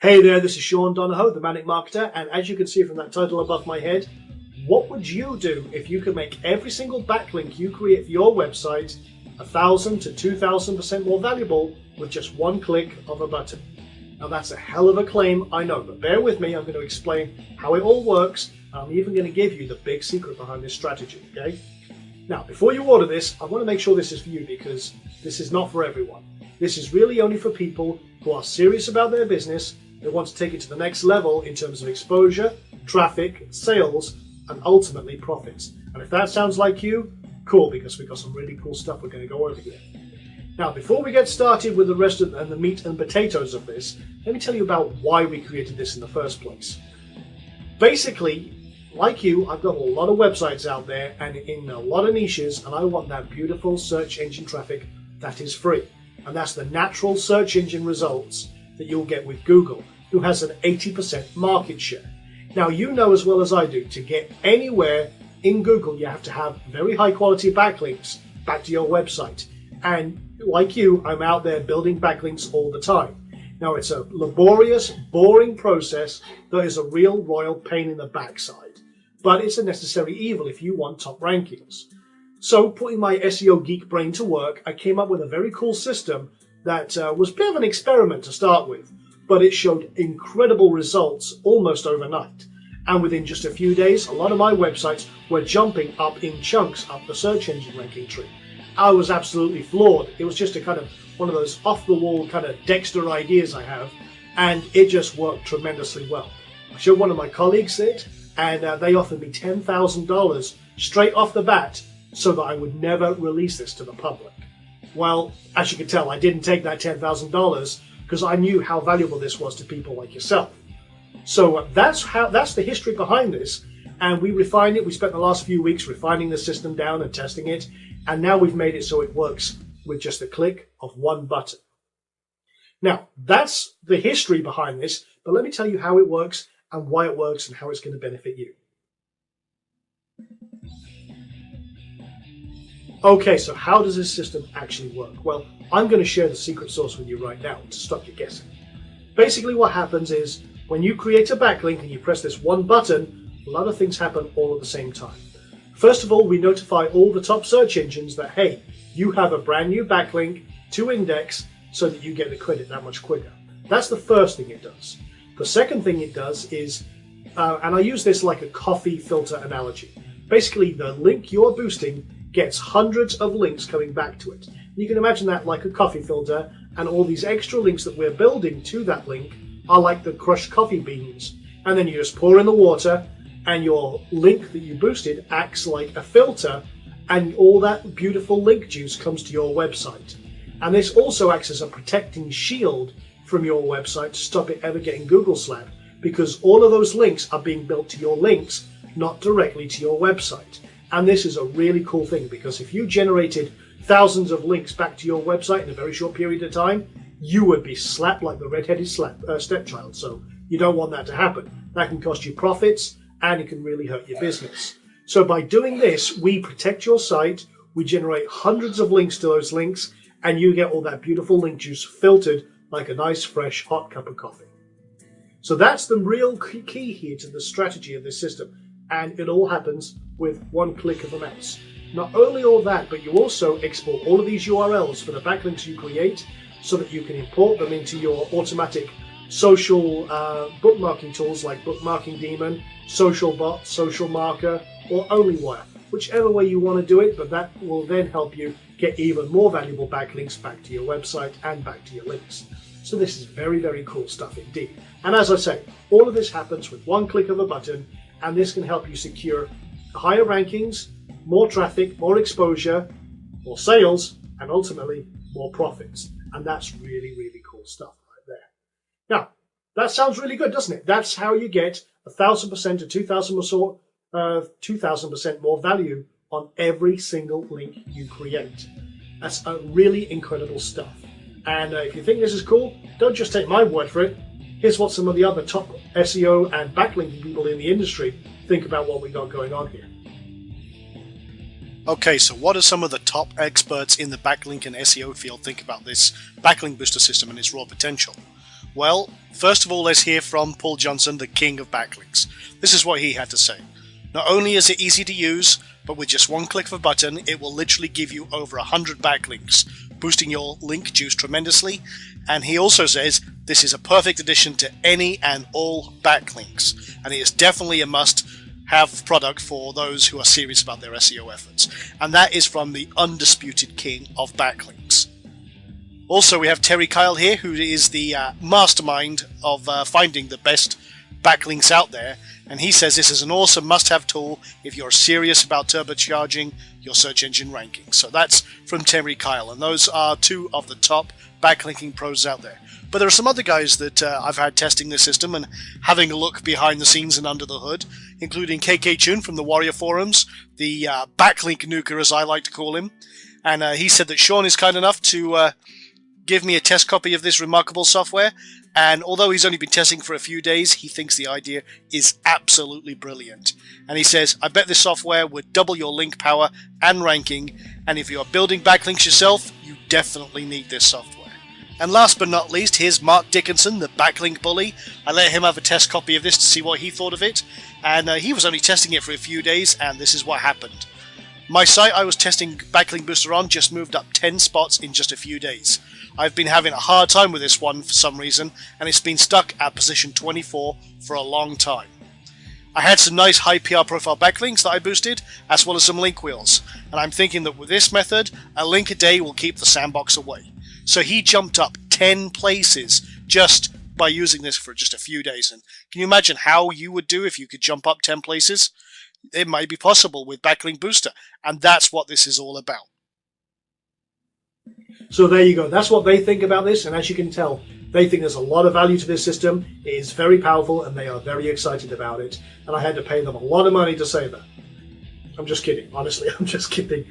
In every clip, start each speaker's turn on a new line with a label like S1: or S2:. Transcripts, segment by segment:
S1: Hey there, this is Sean Donahoe, the Manic Marketer, and as you can see from that title above my head, what would you do if you could make every single backlink you create for your website 1,000 to 2,000% more valuable with just one click of a button? Now that's a hell of a claim, I know, but bear with me, I'm going to explain how it all works. I'm even going to give you the big secret behind this strategy, okay? Now, before you order this, I want to make sure this is for you because this is not for everyone. This is really only for people who are serious about their business, they want to take it to the next level in terms of exposure, traffic, sales, and ultimately profits. And if that sounds like you, cool, because we've got some really cool stuff we're going to go over here. Now, before we get started with the rest of the meat and potatoes of this, let me tell you about why we created this in the first place. Basically, like you, I've got a lot of websites out there and in a lot of niches, and I want that beautiful search engine traffic that is free. And that's the natural search engine results that you'll get with Google, who has an 80% market share. Now, you know as well as I do, to get anywhere in Google, you have to have very high quality backlinks back to your website. And like you, I'm out there building backlinks all the time. Now, it's a laborious, boring process that is a real royal pain in the backside, but it's a necessary evil if you want top rankings. So, putting my SEO geek brain to work, I came up with a very cool system that was a bit of an experiment to start with, but it showed incredible results almost overnight. And within just a few days, a lot of my websites were jumping up in chunks up the search engine ranking tree. I was absolutely floored. It was just a kind of one of those off-the-wall kind of Dexter ideas I have, and it just worked tremendously well. I showed one of my colleagues it, and they offered me $10,000 straight off the bat so that I would never release this to the public. Well, as you can tell, I didn't take that $10,000 because I knew how valuable this was to people like yourself. So that's the history behind this, and we refined it. We spent the last few weeks refining the system down and testing it, and now we've made it so it works with just a click of one button. Now, that's the history behind this, but let me tell you how it works and why it works and how it's going to benefit you. Okay, so how does this system actually work? Well, I'm going to share the secret sauce with you right now to stop you guessing. Basically what happens is when you create a backlink and you press this one button, a lot of things happen all at the same time. First of all, we notify all the top search engines that, hey, you have a brand new backlink to index so that you get the credit that much quicker. That's the first thing it does. The second thing it does is, and I use this like a coffee filter analogy, basically the link you're boosting gets hundreds of links coming back to it. You can imagine that like a coffee filter, and all these extra links that we're building to that link are like the crushed coffee beans. And then you just pour in the water, and your link that you boosted acts like a filter, and all that beautiful link juice comes to your website. And this also acts as a protecting shield from your website to stop it ever getting Google slapped, because all of those links are being built to your links, not directly to your website. And this is a really cool thing, because if you generated thousands of links back to your website in a very short period of time, you would be slapped like the red-headed stepchild. So you don't want that to happen. That can cost you profits, and it can really hurt your business. So by doing this, we protect your site, we generate hundreds of links to those links, and you get all that beautiful link juice filtered like a nice, fresh, hot cup of coffee. So that's the real key here to the strategy of this system. And it all happens with one click of a mouse. Not only all that, but you also export all of these URLs for the backlinks you create so that you can import them into your automatic social bookmarking tools like Bookmarking Daemon, Social Bot, Social Marker, or OnlyWire, whichever way you want to do it, but that will then help you get even more valuable backlinks back to your website and back to your links. So this is very, very cool stuff indeed. And as I say, all of this happens with one click of a button, and this can help you secure higher rankings, more traffic, more exposure, more sales, and ultimately more profits. And that's really, really cool stuff right there. Now, that sounds really good, doesn't it? That's how you get 1,000% to 2,000% more value on every single link you create. That's a really incredible stuff. And if you think this is cool, don't just take my word for it. Here's what some of the other top SEO and backlinking people in the industry think about what we got going on here.
S2: Okay, so what do some of the top experts in the backlink and SEO field think about this Backlink Booster system and its raw potential? Well, first of all, let's hear from Paul Johnson, the king of backlinks. This is what he had to say. Not only is it easy to use, but with just one click of a button, it will literally give you over 100 backlinks, boosting your link juice tremendously. And he also says this is a perfect addition to any and all backlinks, and it is definitely a must-have product for those who are serious about their SEO efforts. And that is from the undisputed king of backlinks. Also, we have Terry Kyle here, who is the mastermind of finding the best backlinks out there, and he says this is an awesome must-have tool if you're serious about turbocharging your search engine ranking. So that's from Terry Kyle, and those are two of the top backlinking pros out there. But there are some other guys that I've had testing this system and having a look behind the scenes and under the hood, including KK Chun from the Warrior Forums, the backlink nuker as I like to call him, and he said that Sean is kind enough to give me a test copy of this remarkable software, and although he's only been testing for a few days, he thinks the idea is absolutely brilliant. And he says, I bet this software would double your link power and ranking, and if you are building backlinks yourself, you definitely need this software. And last but not least, here's Mark Dickinson, the backlink bully. I let him have a test copy of this to see what he thought of it, and he was only testing it for a few days, and this is what happened. My site I was testing Backlink Booster on just moved up 10 spots in just a few days. I've been having a hard time with this one for some reason, and it's been stuck at position 24 for a long time. I had some nice high PR profile backlinks that I boosted, as well as some link wheels, and I'm thinking that with this method, a link a day will keep the sandbox away. So he jumped up 10 places just by using this for just a few days. And can you imagine how you would do if you could jump up 10 places? It might be possible with Backlink Booster, and that's what this is all about.
S1: So there you go. That's what they think about this, and as you can tell, they think there's a lot of value to this system. It is very powerful, and they are very excited about it. And I had to pay them a lot of money to say that. I'm just kidding. Honestly, I'm just kidding.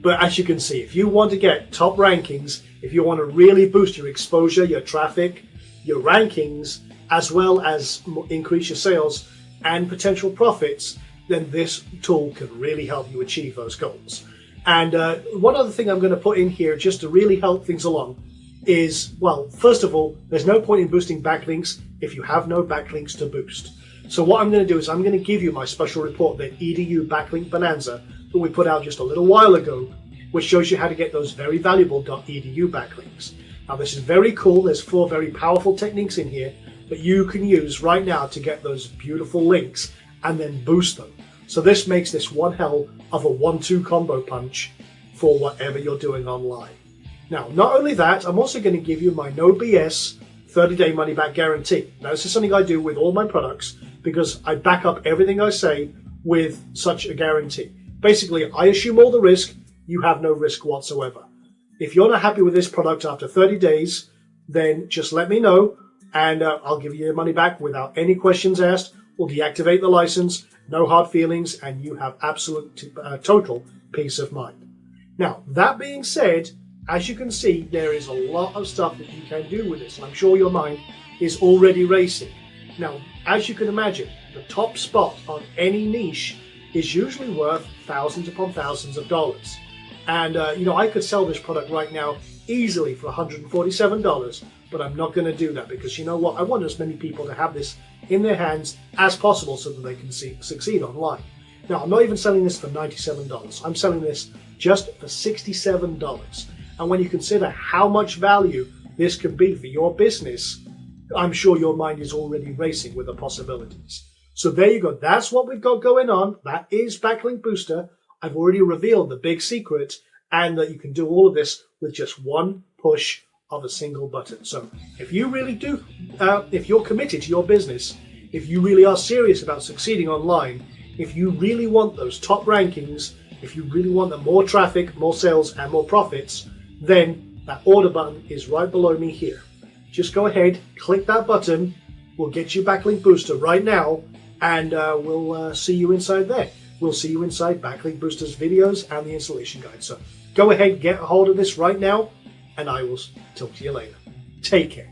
S1: But as you can see, if you want to get top rankings, if you want to really boost your exposure, your traffic, your rankings, as well as increase your sales and potential profits, then this tool can really help you achieve those goals. And one other thing I'm going to put in here just to really help things along is, well, first of all, there's no point in boosting backlinks if you have no backlinks to boost. So what I'm going to do is I'm going to give you my special report, the EDU Backlink Bonanza, that we put out just a little while ago, which shows you how to get those very valuable .edu backlinks. Now this is very cool. There's 4 very powerful techniques in here that you can use right now to get those beautiful links and then boost them. So this makes this one hell of a 1-2 combo punch for whatever you're doing online. Now, not only that, I'm also going to give you my no BS 30-day money-back guarantee. Now, this is something I do with all my products because I back up everything I say with such a guarantee. Basically, I assume all the risk, you have no risk whatsoever. If you're not happy with this product after 30 days, then just let me know and I'll give you your money back without any questions asked. We'll deactivate the license, no hard feelings, and you have absolute total peace of mind. Now, that being said, as you can see, there is a lot of stuff that you can do with this, and I'm sure your mind is already racing. Now, as you can imagine, the top spot on any niche is usually worth thousands upon thousands of dollars. And, I could sell this product right now easily for $147, but I'm not going to do that because you know what? I want as many people to have this in their hands as possible so that they can succeed online. Now, I'm not even selling this for $97. I'm selling this just for $67. And when you consider how much value this can be for your business, I'm sure your mind is already racing with the possibilities. So there you go. That's what we've got going on. That is Backlink Booster. I've already revealed the big secret and that you can do all of this with just one push of a single button. So if you really do, if you're committed to your business, if you really are serious about succeeding online, if you really want those top rankings, if you really want the more traffic, more sales, and more profits, then that order button is right below me here. Just go ahead, click that button. We'll get you Backlink Booster right now, and we'll see you inside there. We'll see you inside Backlink Booster's videos and the installation guide. So go ahead, get a hold of this right now, and I will talk to you later. Take care.